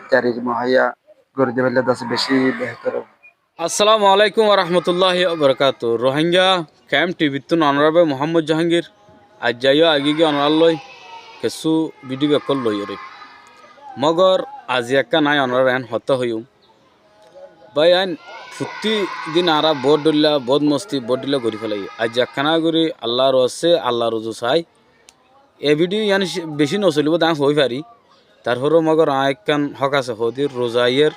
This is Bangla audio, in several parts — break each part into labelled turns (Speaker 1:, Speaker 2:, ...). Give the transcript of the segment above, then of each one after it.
Speaker 1: ইফতারির মুহাইয়া করে দিলে দাসে বেশি বেহতর হবে।
Speaker 2: আসসালামু আলাইকুম ওরহমতুল্লাহি ওবরকাত রোহিঙ্গা ক্যাম্প টিভিতুন অনরাবে মোহাম্মদ জাহাঙ্গীর আজ যাইও আগে গিয়ে অনরালই কিছু ভিডিও বেকল লই রে মগর আজি একা নাই অনর এন হত হইম বাই আইন ফুটি দিন আরা বোর্ড দিল্লা বোধ মস্তি বোর্ড দিল্লা করি ফেলাই আজ একখানা করি আল্লাহর আছে আল্লাহ রুজু চাই এ ভিডিও ইয়ান বেশি নচলিব দাম হই পারি তারপরেও মগর আইকান হক আছে হদির রোজাইয়ের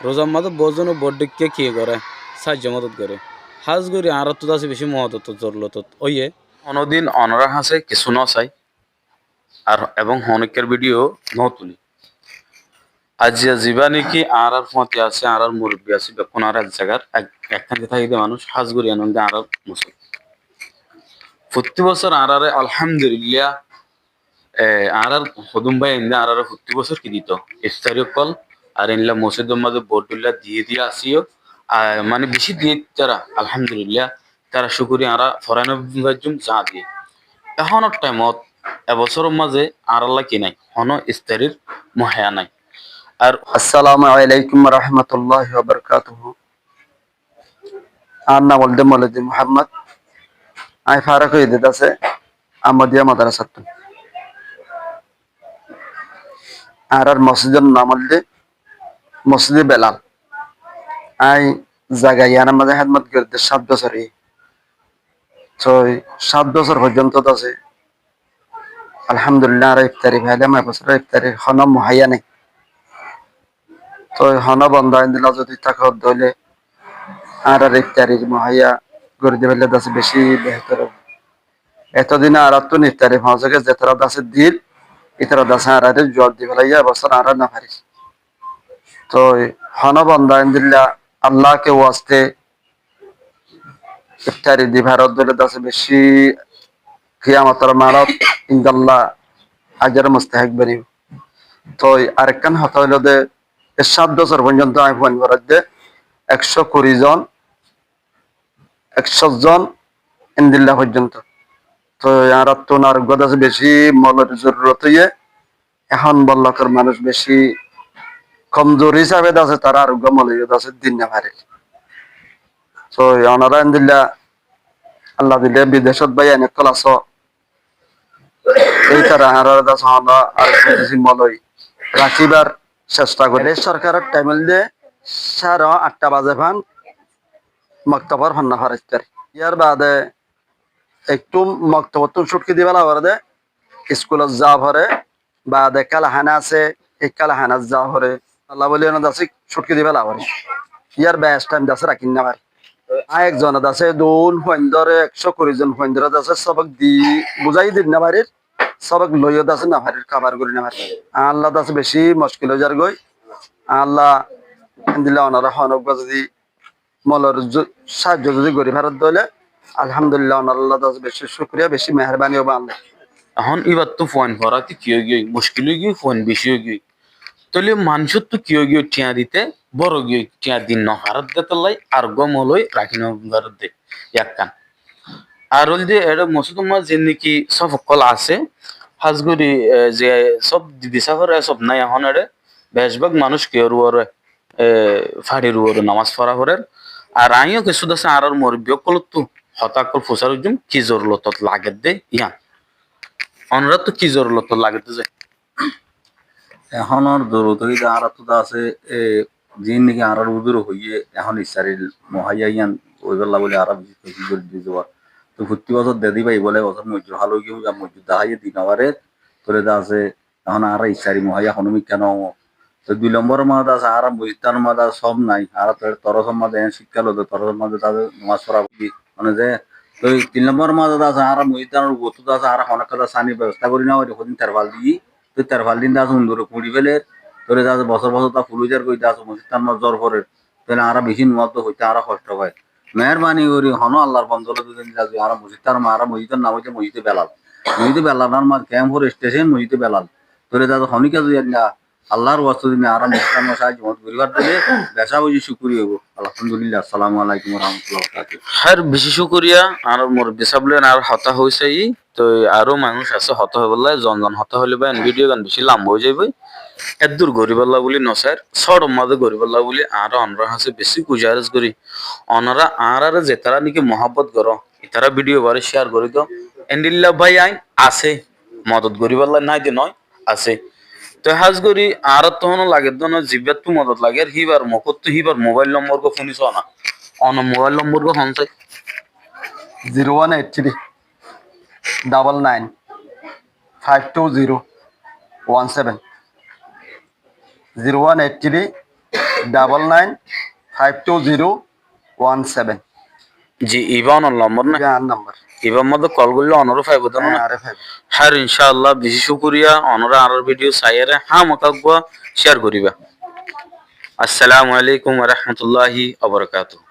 Speaker 2: রোজার মাদত বজন বোর্ড দিকে কি করে সাহায্য মদত করে হাজ করি আর তো আছে বেশি মহত জরলত ওইয়ে অনদিন অনরা হাসে কিছু ন চাই আর এবং অনেকের ভিডিও ন তুলি আজ যা নাকি আর ফতে আছে আর মুরব্বী আছে বেকন আর এক জায়গার একখানে থাকিতে মানুষ হাজ করি আনন্দে আর মুসল প্রতি বছর আর আলহামদুলিল্লাহ আর হদুম ভাই এনে আর প্রতি বছর কি দিত ইফতারি কল আর এনলা মসজিদের মাঝে বোর্ডুল্লাহ দিয়ে আসিও মানে বেশি দিয়ে তারা আলহামদুলিল্লাহ তারা শুকুরি আর ফরাইন যা দিয়ে এখনের টাইমত এবছরের মাঝে আর আল্লাহ কি নাই হন ইফতারির মহায়া নাই আর
Speaker 1: আসসালামু আলাইকুম রহমতুল্লাহি ওয়া বারাকাতুহু। আর নাম বলতে মৌলভী মুহাম্মদ আই ফারাক ঈদ আছে আমাদিয়া মাদ্রাসাত আর মসজিদের নাম বলতে মসজিদে বেলাল আই জায়গায় ইয়ার মাঝে খেদমত করতে 7 বছরই তো 7 বছর পর্যন্ত আছে আলহামদুলিল্লাহ আর ইফতারি ভাইলে আমার বছর ইফতারির হন মুহাইয়া নেই তো হন বন্ধ দিলা যদি তাকে ধরলে আর ইফতারির মুহাইয়া করে দিলে দাসে বেশি বেহতর হবে। এতদিন আর তো ইফতারি ভাজকে যেতরা দাসে দিল ইতরা দাসে আর জল দি ফেলাইয়া বছর আর না পারিস তো হন বন্ধ দিলা আল্লাহকে ওয়াস্তে ইফতারি দি ভারত দিলে দাসে বেশি কিয়ামতের মারত ইনশাআল্লাহ আজর মুস্তাহিক বনি তো আরেকখান হতা হইল যে 7 বছর পর্যন্ত আমি ফোন করার যে 120 জন 100 জন ইন্দিল্লা পর্যন্ত তো আর তো আরোগ্য আছে বেশি মলের জরুরত হইয়ে এখন বল্লকের মানুষ বেশি কমজোর হিসাবে আছে তারা আরোগ্য মলিয়ত আছে দিন না পারে তো অনারা ইন্দিল্লা আল্লাহ দিলে বিদেশত বাই অনেক ক্লাস এই তারা আর মলই রাখিবার চেষ্টা করে সরকারের টাইমেল দিয়ে 8:30 বাজে ফান মক্তবর হন্না ফারিস্তার ইয়ার বাদে একটু মক্তবত ছুটকি দিবে দে স্কুলত যা ভরে বাদে কালাহানা আছে এই কালাহানা যা ভরে আল্লাহ বলি দাসে ছুটকি দিবে লাভারে ইয়ার ব্যাস টাইম দাসে রাখিন না পারে একজন আছে দুল ফন্দরে 120 জন ফন্দরে আছে সবক দি বুঝাই দিন না পারে সবক লইও দাসে না পারে খাবার করি না পারে আল্লাহ দাসে বেশি মুশকিল হয়ে যার গই আল্লাহ দিলে ওনারা হনক যদি মলর সাহায্য যদি গরিব ভারত দলে আলহামদুলিল্লাহ আল্লাহ দাসে বেশি শুকরিয়া বেশি মেহরবানি হবে আল্লাহ
Speaker 2: এখন এবার তো ফোন ভরাতে কি হয়ে গিয়ে মুশকিল হয়ে গিয়ে ফোন বেশি হয়ে গিয়ে তাহলে মানুষের তো কি হয়ে গিয়ে টিয়া দিতে বড় গিয়ে টিয়া দিন ন হারত দিতে লাই আর গম হলই রাখি ভারত দে এক কান আর হল যে এটা মুসলমান যে নাকি সব সকল আছে হাজগুড়ি যে সব দিশা করে সব নাই এখন এটা বেশভাগ মানুষ কেউ ওরে ফাড়ির ওরে নামাজ পড়া করে আর আমিও কিছু আছে আর মরবিও কল তো হতাকল ফুসার কি জরুরত লাগে দে ইয়া অনরা তো কি জরুরত লাগে যে
Speaker 3: এখন আর জরুরত হইলে আর তো আছে যিনি নাকি আর উদূর হইয়ে এখন ইচ্ছারিল মহাইয়া ইয়ান ওই বেলা বলে আর বেশি করে দিয়ে যাওয়া তো প্রতি বছর দেদি ভাই বলে বছর মজুর ভালো গিয়ে মজুর দেখাইয়ে দিন আবারে তোরে আছে এখন আর ইচ্ছারি মহাইয়া হনুমিক কেন তো 2 নম্বরের মাঝে আছে আর মসজিদার মাঝে সব নাই আর তরসের মাঝে শিক্ষা লো তরসের মাঝে তাদের নামাজ পড়া মানে যে তো 3 নম্বরের মাঝে আছে আর মসজিদার গত আছে আর অনেক কথা সানি ব্যবস্থা করি না ওই দিন তেরবাল দিয়ে তুই তার ফালদিন দাস সুন্দর কুড়ি ফেলে তোরে দাস বছর বছর তা ফুলুজার কই দাস মসজিদ জ্বর পরে তাহলে আরা বেশি মত হইতে আরা কষ্ট হয় মেহরবানি করি হন আল্লাহর বন্ধলে দুদিন যাবি আর মসজিদার মারা মসজিদের নাম হইতে মসজিদে বেলাল মসজিদে বেলাল মা ক্যাম্পর স্টেশন মসজিদে বেলাল তোরে দাস হনিকা যদি না আল্লাহর ওয়াস্তে তুমি আরাম ইসলাম সাহায্য মত পরিবার দিলে বেশা বুঝি শুকরিয়া হবো আলহামদুলিল্লাহ আসসালামু আলাইকুম ওয়া রাহমাতুল্লাহি ওয়া বারাকাতুহু
Speaker 2: হার বেশি শুকরিয়া আর মোর বেসাবলেন আর হতা হইছে ই তো আরো মানুষ আছে হতা হয়ে বললে জন হতা হইলে বা ভিডিও গান বেশি লম্বা হয়ে যাবে এদূর গরিবাল্লাহ বলি নসার সর মাদে গরিবাল্লাহ বলি আর অনরা হাসে বেশি গুজারিশ করি অনরা আর যেতারা নাকি মহাব্বত করো ইতারা ভিডিও বারে শেয়ার করি তো এন্ডিল্লা ভাই আইন আছে মদত গরিবাল্লাহ নাই যে নয় আছে তো হাজ করি আর তখন লাগে তো না জিব্বাত তো মদত লাগে আর হিবার মকত তো হিবার মোবাইল নম্বর কো শুনিস না অন মোবাইল নম্বর কো হনসাই
Speaker 1: 0183 99 520 17 0183 99 520 17
Speaker 2: জি ইবান নম্বর না
Speaker 1: গান নাম্বার
Speaker 2: এবার মধ্যে কল করলে অনরও পাইব তো না
Speaker 1: আরে ভাই
Speaker 2: হ্যাঁ ইনশাআল্লাহ বেশি শুকরিয়া অনরা আর ভিডিও সাইয়ারে হ্যাঁ মতাকবা শেয়ার করিবা আসসালামু আলাইকুম ওয়া রাহমাতুল্লাহি ওয়া বারাকাতুহু